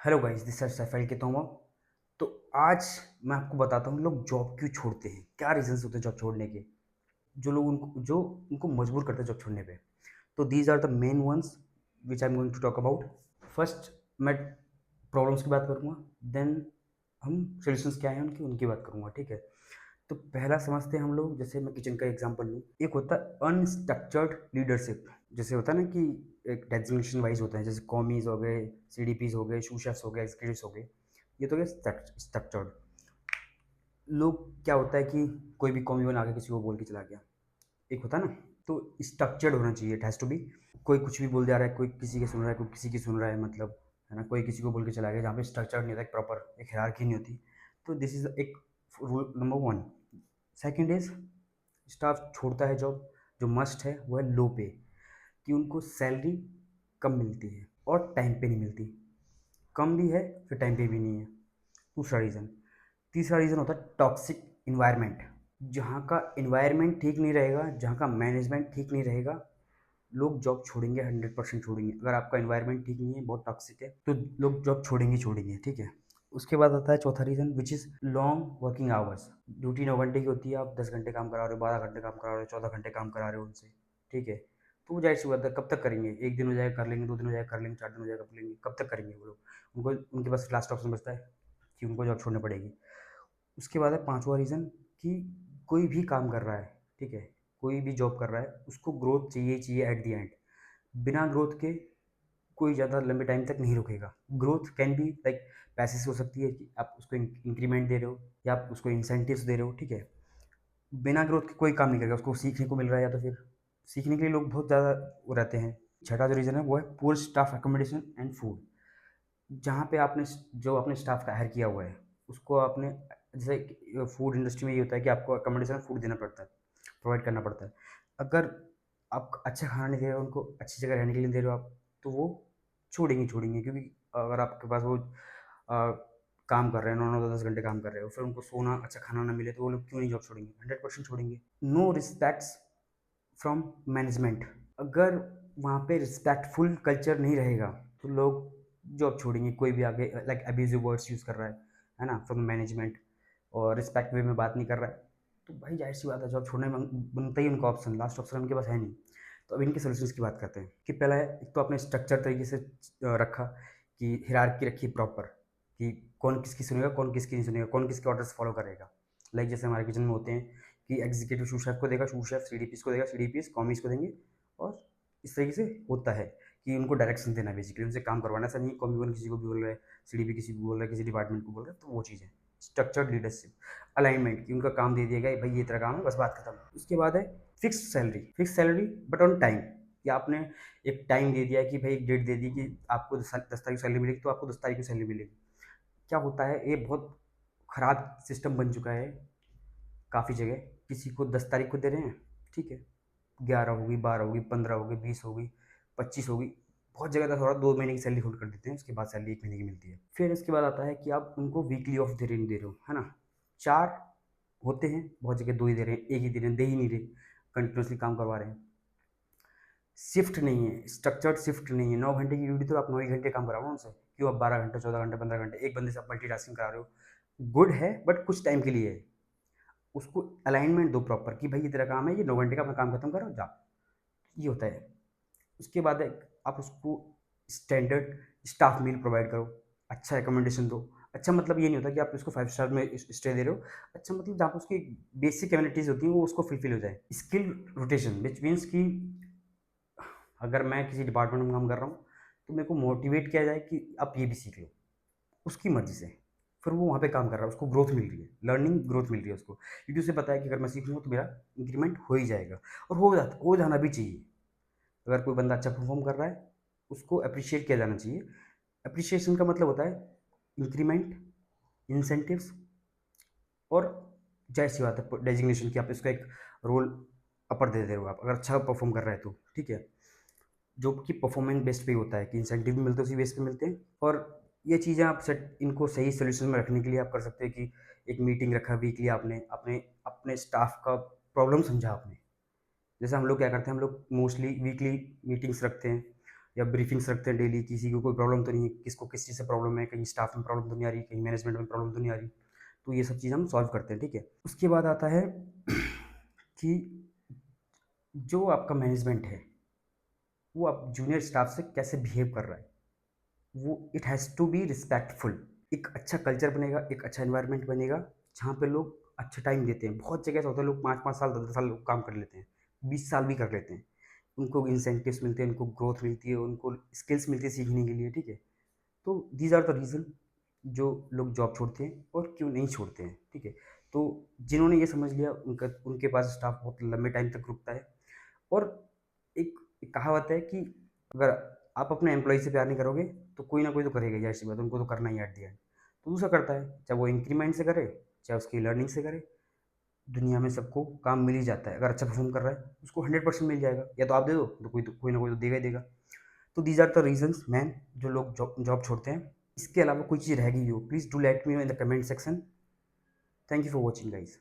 Hello guys, this is सैफिल के तोमो। तो आज मैं आपको बताता हूँ लोग जॉब क्यों छोड़ते हैं, क्या रीजंस होते हैं जॉब छोड़ने के, जो उनको मजबूर करते हैं जॉब छोड़ने पे। तो these are the main ones which I am going to talk about. First मैं प्रॉब्लम्स की बात करूँगा, देन हम सॉल्यूशंस क्या हैं उनकी उनकी बात करूँगा, ठीक है। तो पहला समझते हैं हम लोग, जैसे मैं किचन का एग्जांपल लूँ। एक होता है अनस्ट्रक्चर्ड लीडरशिप। जैसे होता है ना कि एक डेजिग्नेशन वाइज होता है, जैसे कॉमीज हो गए, सीडीपीज हो गए, शू शेफ्स हो गए, एग्जीक्यूटिव्स हो गए। ये तो गए स्ट्रक्चर्ड लोग। क्या होता है कि कोई भी कॉमी बना के किसी को बोल के चला गया, एक होता है ना। तो स्ट्रक्चर्ड होना चाहिए, इट हैज़ टू बी। कोई कुछ भी बोल जा रहा है, कोई किसी की सुन रहा है, कोई किसी की सुन रहा है, मतलब है ना, कोई किसी को बोल के चला गया, जहाँ पे स्ट्रक्चर्ड नहीं होता, एक प्रॉपर एक हायरार्की नहीं होती। तो दिस इज एक rule number one. Second is, staff छोड़ता है जॉब, जो मस्ट है वो है लो पे, कि उनको सैलरी कम मिलती है और टाइम पे नहीं मिलती। कम भी है फिर टाइम पे भी नहीं है, दूसरा रीज़न। तीसरा रीज़न होता है टॉक्सिक इन्वायरमेंट। जहाँ का इन्वायरमेंट ठीक नहीं रहेगा, जहाँ का मैनेजमेंट ठीक नहीं रहेगा, लोग जॉब छोड़ेंगे, 100% छोड़ेंगे। अगर आपका इन्वायरमेंट ठीक नहीं है, बहुत टॉक्सिक है, तो लोग जॉब छोड़ेंगे छोड़ेंगे, ठीक है। उसके बाद आता है चौथा reason, which is long working hours. Duty 9 घंटे की होती है, आप 10 घंटे काम करा रहे हो, 12 घंटे काम करा रहे हो, 14 घंटे काम करा रहे हो उनसे, ठीक है। तो वो जाहिर सी बात है, कब तक करेंगे? एक दिन हो जाएगा कर लेंगे, 2 दिन हो जाएगा कर लेंगे, 4 दिन हो जाएगा कर लेंगे, कब तक करेंगे वो लोग? उनको उनके पास लास्ट ऑप्शन बचता है कि उनको जॉब छोड़नी पड़ेगी। उसके बाद है पांचवा रीज़न, कि कोई भी काम कर रहा है, ठीक है, कोई भी जॉब कर रहा है, उसको ग्रोथ चाहिए ही चाहिए एट द एंड। बिना ग्रोथ के कोई ज़्यादा लंबे टाइम तक नहीं रुकेगा। ग्रोथ कैन बी लाइक पैसे से हो सकती है, कि आप उसको इंक्रीमेंट दे रहे हो या आप उसको इंसेंटिव्स दे रहे हो, ठीक है। बिना ग्रोथ के कोई काम नहीं करेगा, उसको सीखने को मिल रहा है, या तो फिर सीखने के लिए लोग बहुत ज़्यादा वो रहते हैं। छठा जो रीज़न है वो है poor staff accommodation and food. जहाँ पे आपने जो अपने स्टाफ का हायर किया हुआ है, उसको आपने, जैसे फूड इंडस्ट्री में ये होता है कि आपको अकोमोडेशन फूड देना पड़ता है, प्रोवाइड करना पड़ता है। अगर आप अच्छा खाना नहीं दे रहे हो उनको, अच्छी जगह रहने के लिए नहीं दे रहे हो आप, तो वो छोड़ेंगे छोड़ेंगे। क्योंकि अगर आपके पास वो काम कर रहे हैं, 9 9 10 10 घंटे काम कर रहे हो, फिर उनको सोना, अच्छा खाना ना मिले, तो वो लोग क्यों नहीं जॉब छोड़ेंगे? 100% छोड़ेंगे। No respects from management. अगर वहाँ पे रिस्पेक्टफुल कल्चर नहीं रहेगा, तो लोग जॉब छोड़ेंगे। कोई भी आगे लाइक अब्यूजिव वर्ड्स यूज़ कर रहा है ना, फ्रॉम मैनेजमेंट, और रिस्पेक्ट वे में बात नहीं कर रहा है, तो भाई जाहिर सी बात है जॉब छोड़ने में बनता ही उनका ऑप्शन, लास्ट ऑप्शन उनके पास है नहीं। तो अब इनके सोल्यूशंस की बात करते हैं। कि पहला है, एक तो आपने स्ट्रक्चर तरीके से रखा, कि हिरार्की रखी प्रॉपर, कि कौन किसकी सुनेगा, कौन किसकी नहीं सुनेगा, कौन किसके ऑर्डर्स फॉलो करेगा। लाइक जैसे हमारे किचन में होते हैं कि एग्जीक्यूटिव शू शेफ को देगा शू शेफ, सीडीपीस को देगा सीडीपीस, कॉमीज को देंगे। और इस तरीके से होता है कि उनको डायरेक्शन देना है, बेसिकली उनसे काम करवाना। ऐसा नहीं कॉमी वन किसी को भी बोल रहा है, सीडीपी किसी को बोल रहा है, किसी डिपार्टमेंट को बोल रहा है, तो वो चीज़ है स्ट्रक्चर्ड लीडरशिप। अलाइनमेंट, कि उनका काम दे दिया गया भाई, ये तेरा काम है, बस बात खत्म। उसके बाद है fix salary but on time. कि आपने एक टाइम दे दिया, कि भाई एक डेट दे दी कि आपको 10 तारीख सैलरी मिलेगी, तो आपको 10 तारीख की सैलरी मिलेगी। क्या होता है, ये बहुत ख़राब सिस्टम बन चुका है काफ़ी जगह। किसी को 10 तारीख को दे रहे हैं, ठीक है, 11 होगी, 12 होगी, 15 होगी, 20 होगी, 25 होगी, बहुत जगह तो थोड़ा 2 महीने की सैलरी होल्ड कर देते हैं, उसके बाद सैलरी 1 महीने की मिलती है। फिर इसके बाद आता है कि आप उनको वीकली ऑफ दे रहे हो, है ना। 4 होते हैं, बहुत जगह 2 ही दे रहे हैं, 1 ही दे रहे हैं, दे ही नहीं रहे, कंटिन्यूसली काम करवा रहे हैं। शिफ्ट नहीं है, स्ट्रक्चर्ड शिफ्ट नहीं है। 9 घंटे की ड्यूटी, तो आप 9 ही घंटे काम कराओ ना उनसे, क्यों आप 12 घंटे, 14 घंटे, 15 घंटे एक बंदे से आप मल्टीटास्किंग करा रहे हो? गुड है बट कुछ टाइम के लिए है। उसको अलाइनमेंट दो प्रॉपर, कि भाई ये तेरा काम है, ये 9 घंटे का अपना काम खत्म करो जा। ये होता है। उसके बाद है, आप उसको स्टैंडर्ड स्टाफ मील प्रोवाइड करो, अच्छा रिकमेंडेशन दो। अच्छा मतलब ये नहीं होता कि आप उसको 5 स्टार में स्टे दे रहे हो। अच्छा मतलब जहाँ पे उसकी बेसिक कम्युनिटीज़ होती हैं वो उसको फुलफिल हो जाए। स्किल रोटेशन विच मीन्स कि अगर मैं किसी डिपार्टमेंट में काम कर रहा हूँ, तो मेरे को मोटिवेट किया जाए कि आप ये भी सीख लो, उसकी मर्ज़ी से। फिर वो वहाँ पे काम कर रहा है, उसको ग्रोथ मिल रही है, लर्निंग ग्रोथ मिल रही है उसको, क्योंकि उसे पता है कि अगर मैं सीखूँगा तो मेरा इंक्रीमेंट हो ही जाएगा। और हो जाना भी चाहिए। अगर कोई बंदा अच्छा परफॉर्म कर रहा है, उसको अप्रिशिएट किया जाना चाहिए। अप्रिसिएशन का मतलब होता है इंक्रीमेंट, इंसेंटिव्स, और जाहिर सी बात है डेजिग्नेशन, की आप इसका एक रोल अपर दे हो आप, अगर अच्छा परफॉर्म कर रहा है तो, ठीक है। जो कि परफॉर्मेंस बेस्ड पे होता है, कि इंसेंटिव भी मिलते हैं, उसी बेस पे मिलते हैं। और ये चीज़ें आप सेट इनको सही सोल्यूशन में रखने के लिए आप कर सकते हैं कि एक मीटिंग रखा वीकली, आपने अपने अपने स्टाफ का प्रॉब्लम समझा आपने। जैसे हम लोग क्या करते हैं, हम लोग मोस्टली वीकली मीटिंग्स रखते हैं, या ब्रीफिंग्स रखते हैं डेली, किसी को कोई प्रॉब्लम तो नहीं है, किसको किस चीज़ से प्रॉब्लम है, कहीं स्टाफ में प्रॉब्लम तो नहीं आ रही, कहीं मैनेजमेंट में प्रॉब्लम तो नहीं आ रही। तो ये सब चीज़ हम सॉल्व करते हैं, ठीक है। उसके बाद आता है कि जो आपका मैनेजमेंट है वो आप जूनियर स्टाफ से कैसे बिहेव कर रहा है, वो it has to be respectful. एक अच्छा कल्चर बनेगा, एक अच्छा एनवायरनमेंट बनेगा जहाँ पे लोग अच्छा टाइम देते हैं। बहुत जगह ऐसा होता है लोग 5-5 साल 10-10 साल लोग काम कर लेते हैं, 20 साल भी कर लेते हैं। उनको इंसेंटिव्स मिलते हैं, उनको ग्रोथ मिलती है, उनको स्किल्स मिलती है सीखने के लिए, ठीक है। तो दीज आर द रीज़न जो लोग जॉब छोड़ते हैं और क्यों नहीं छोड़ते हैं, ठीक है। तो जिन्होंने ये समझ लिया उनके पास स्टाफ बहुत लंबे टाइम तक रुकता है। और एक एक कहावत है कि अगर आप अपने एम्प्लॉय से प्यार नहीं करोगे तो कोई ना कोई तो करेगा, ज़ाहिर सी बात है, उनको तो करना ही एट द एंड। तो दूसरा करता है, चाहे वो इंक्रीमेंट से करे, चाहे उसकी लर्निंग से करे। दुनिया में सबको काम मिल ही जाता है, अगर अच्छा परफॉर्म कर रहा है उसको 100% मिल जाएगा। या तो आप दे दो तो कोई ना कोई तो देगा ही देगा। तो these are the reasons man जो लोग जॉब जॉब छोड़ते हैं। इसके अलावा कोई चीज़ रह गई हो, please do let me know in the comment section. Thank you for watching guys.